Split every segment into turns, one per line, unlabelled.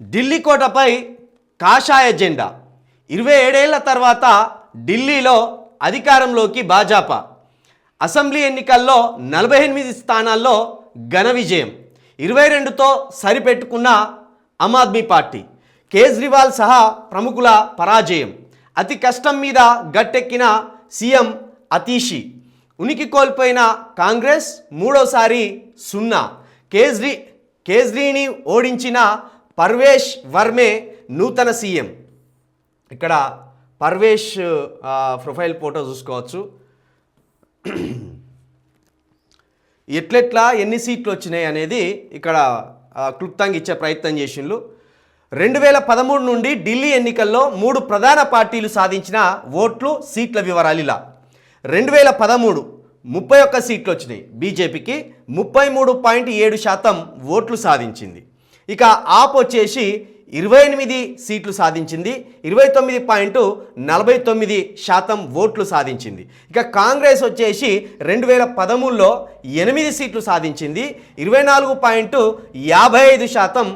ఢిల్లీ కోటపై కాషాయ జెండా 27 ఏళ్ల తర్వాత ఢిల్లీలో అధికారంలోకి భాజపా. అసెంబ్లీ ఎన్నికల్లో 48 స్థానాల్లో ఘన విజయం. 22తో సరిపెట్టుకున్న ఆమ్ ఆద్మీ పార్టీ. కేజ్రీవాల్ సహా ప్రముఖుల పరాజయం. అతి కష్టం మీద గట్టెక్కిన సీఎం అతీషి. ఉనికి కోల్పోయిన కాంగ్రెస్ మూడోసారి సున్నా. కేజ్రీని ఓడించిన పర్వేష్ వర్మే నూతన సీఎం. ఇక్కడ పర్వేష్ ప్రొఫైల్ ఫోటో చూసుకోవచ్చు. ఎట్లెట్లా ఎన్ని సీట్లు వచ్చినాయి అనేది ఇక్కడ క్లుప్తంగా ఇచ్చే ప్రయత్నం చేసిండ్రు. 2013 నుండి ఢిల్లీ ఎన్నికల్లో 3 ప్రధాన పార్టీలు సాధించిన ఓట్లు సీట్ల వివరాలు ఇలా. 2013 31 సీట్లు వచ్చినాయి. బీజేపీకి 33.7% ఓట్లు సాధించింది. ఇక ఆప్ వచ్చేసి 28 సీట్లు సాధించింది. 29.49% ఓట్లు సాధించింది. ఇక కాంగ్రెస్ వచ్చేసి 2013లో 8 సీట్లు సాధించింది. 24.55%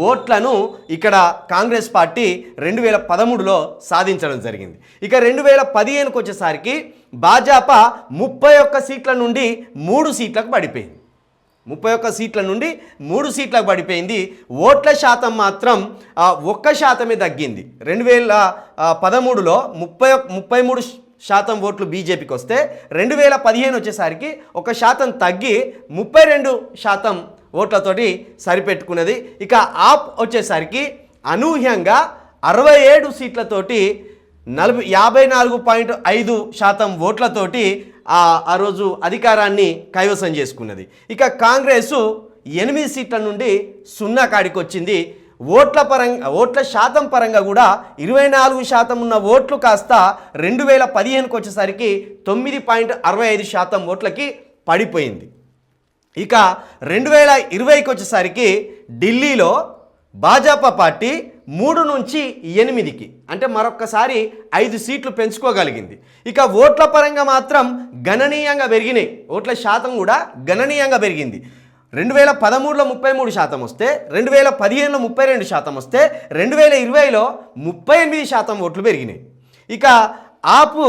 ఓట్లను ఇక్కడ కాంగ్రెస్ పార్టీ 2013లో సాధించడం జరిగింది. ఇక 2015కు వచ్చేసరికి భాజపా 31 సీట్ల నుండి 3 సీట్లకు పడిపోయింది. 31 సీట్ల నుండి 3 సీట్లకు పడిపోయింది. ఓట్ల శాతం మాత్రం 1% తగ్గింది. 2013లో 33% ఓట్లు బీజేపీకి వస్తే 2015 వచ్చేసరికి 1% తగ్గి 32% ఓట్లతోటి సరిపెట్టుకున్నది. ఇక ఆప్ వచ్చేసరికి అనూహ్యంగా 67 సీట్లతోటి 54.5% ఓట్లతోటి ఆ రోజు అధికారాన్ని కైవసం చేసుకున్నది. ఇక కాంగ్రెస్ 8 సీట్ల నుండి 0 కాడికి వచ్చింది. ఓట్ల శాతం పరంగా కూడా 24% ఉన్న ఓట్లు కాస్త 2015కు వచ్చేసరికి 9.65% ఓట్లకి పడిపోయింది. ఇక 2020కి వచ్చేసరికి ఢిల్లీలో భాజపా పార్టీ 3 నుంచి 8కి అంటే మరొక్కసారి 5 సీట్లు పెంచుకోగలిగింది. ఇక ఓట్ల పరంగా మాత్రం గణనీయంగా పెరిగినాయి. ఓట్ల శాతం కూడా గణనీయంగా పెరిగింది. 2013లో 33% వస్తే 2015లో 32% వస్తే 2020లో 38% ఓట్లు పెరిగినాయి. ఇక ఆపు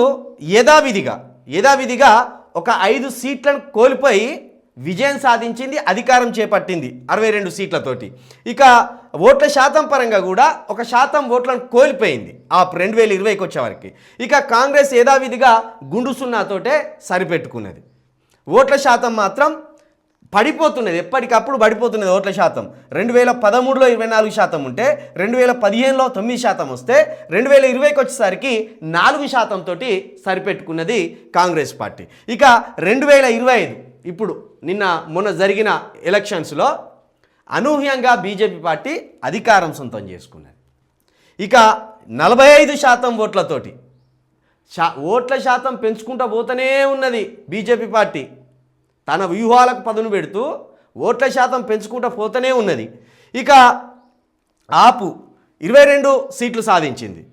యథావిధిగా ఒక 5 సీట్లను కోల్పోయి విజయం సాధించింది, అధికారం చేపట్టింది 62 సీట్లతోటి. ఇక ఓట్ల శాతం పరంగా కూడా 1% ఓట్లను కోల్పోయింది ఆ 2020కి వచ్చేవారికి. ఇక కాంగ్రెస్ యథావిధిగా గుండు సున్నాతోటే సరిపెట్టుకున్నది. ఓట్ల శాతం మాత్రం పడిపోతున్నది, ఎప్పటికప్పుడు పడిపోతున్నది ఓట్ల శాతం. 2013లో 24% ఉంటే 2015లో 9% వస్తే 2020కి వచ్చేసరికి 4% తోటి సరిపెట్టుకున్నది కాంగ్రెస్ పార్టీ. ఇక 2025 ఇప్పుడు మొన్న జరిగిన ఎలక్షన్స్లో అనూహ్యంగా బీజేపీ పార్టీ అధికారం సొంతం చేసుకున్నది. ఇక 45% ఓట్లతోటి ఓట్ల శాతం పెంచుకుంటూ పోతూనే ఉన్నది బీజేపీ పార్టీ. తన వ్యూహాలకు పదును పెడుతూ ఓట్ల శాతం పెంచుకుంటూ పోతూనే ఉన్నది. ఇక ఆపు 22 సీట్లు సాధించింది,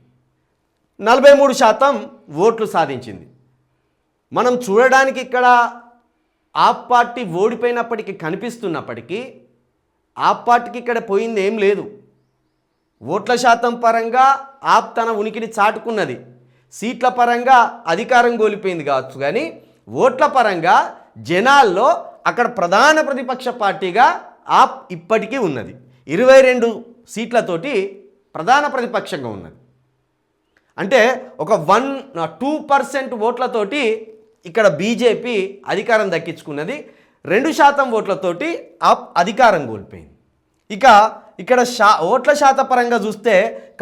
43% ఓట్లు సాధించింది. మనం చూడడానికి ఇక్కడ ఆప్ పార్టీ ఓడిపోయినప్పటికీ కనిపిస్తున్నప్పటికీ ఆప్ పార్టీకి ఇక్కడ పోయింది ఏం లేదు. ఓట్ల శాతం పరంగా ఆప్ తన ఉనికిని చాటుకున్నది. సీట్ల పరంగా అధికారం కోల్పోయింది కావచ్చు, కానీ ఓట్ల పరంగా జనాల్లో అక్కడ ప్రధాన ప్రతిపక్ష పార్టీగా ఆప్ ఇప్పటికీ ఉన్నది. 22 సీట్లతోటి ప్రధాన ప్రతిపక్షంగా ఉన్నది. అంటే ఒక 2% ఓట్లతోటి ఇక్కడ బీజేపీ అధికారం దక్కించుకున్నది. 2% ఓట్లతోటి ఆప్ అధికారం కోల్పోయింది. ఇక ఇక్కడ ఓట్ల శాత పరంగా చూస్తే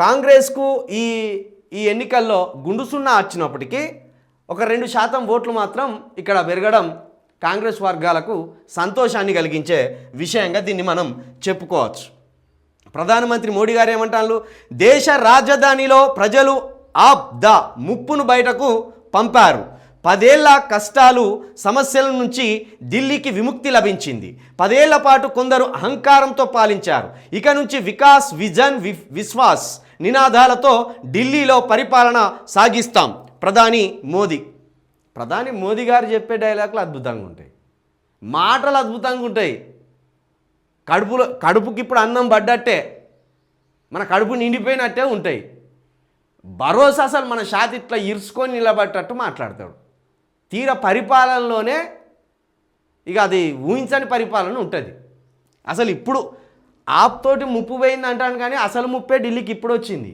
కాంగ్రెస్కు ఈ ఎన్నికల్లో గుండు సున్నా వచ్చినప్పటికీ ఒక 2% ఓట్లు మాత్రం ఇక్కడ పెరగడం కాంగ్రెస్ వర్గాలకు సంతోషాన్ని కలిగించే విషయంగా దీన్ని మనం చెప్పుకోవచ్చు. ప్రధానమంత్రి మోడీ గారు ఏమంటారు? దేశ రాజధానిలో ప్రజలు ఆప్ ద ముప్పును బయటకు పంపారు. 10 ఏళ్ల కష్టాలు సమస్యల నుంచి ఢిల్లీకి విముక్తి లభించింది. 10 ఏళ్ల పాటు కొందరు అహంకారంతో పాలించారు. ఇక నుంచి వికాస్, విజన్, విశ్వాస్ నినాదాలతో ఢిల్లీలో పరిపాలన సాగిస్తాం. ప్రధాని మోదీ గారు చెప్పే డైలాగులు అద్భుతంగా ఉంటాయి, మాటలు అద్భుతంగా ఉంటాయి. కడుపుకి ఇప్పుడు అన్నం పడ్డట్టే. మన కడుపు నిండిపోయినట్టే ఉంటాయి. భరోసా అసలు మన షాతి ఇట్లా ఇరుసుకొని నిలబట్టట్టు మాట్లాడతాడు. తీర పరిపాలనలోనే ఇక అది ఊహించని పరిపాలన ఉంటుంది. అసలు ఇప్పుడు ఆప్తోటి ముప్పు పోయింది అంటాను, కానీ అసలు ముప్పే ఢిల్లీకి ఇప్పుడు వచ్చింది.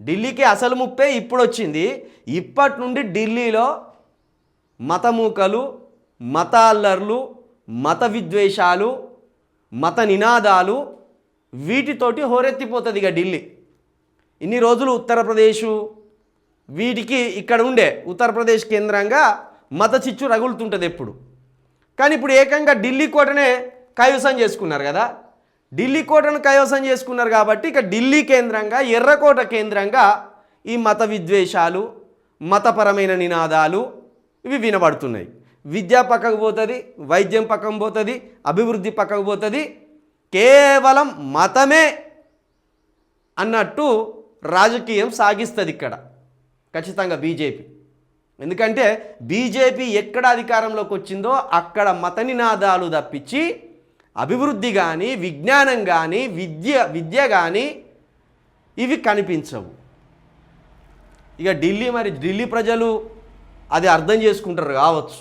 ఢిల్లీకి అసలు ముప్పే ఇప్పుడు వచ్చింది. ఇప్పటి నుండి ఢిల్లీలో మతమూకలు, మత అల్లర్లు, మత విద్వేషాలు, మత నినాదాలు వీటితోటి హోరెత్తిపోతుంది ఇక ఢిల్లీ. ఇన్ని రోజులు ఉత్తరప్రదేశ్ వీటికి ఇక్కడ ఉండే ఉత్తరప్రదేశ్ కేంద్రంగా మత చిచ్చు రగులుతుంటుంది ఎప్పుడు. కానీ ఇప్పుడు ఏకంగా ఢిల్లీ కోటనే కైవసం చేసుకున్నారు కదా. ఢిల్లీ కోటను కైవసం చేసుకున్నారు కాబట్టి ఇక ఢిల్లీ కేంద్రంగా, ఎర్రకోట కేంద్రంగా ఈ మత విద్వేషాలు, మతపరమైన నినాదాలు ఇవి వినబడుతున్నాయి. విద్య పక్కకు పోతుంది, వైద్యం పక్కకు పోతుంది, అభివృద్ధి పక్కకు పోతుంది. కేవలం మతమే అన్నట్టు రాజకీయం సాగిస్తుంది ఇక్కడ ఖచ్చితంగా బీజేపీ. ఎందుకంటే బీజేపీ ఎక్కడ అధికారంలోకి వచ్చిందో అక్కడ మత నినాదాలు తప్పించి అభివృద్ధి కానీ, విజ్ఞానం కానీ, విద్య కానీ ఇవి కనిపించవు. ఇక ఢిల్లీ ప్రజలు అది అర్థం చేసుకుంటారు కావచ్చు.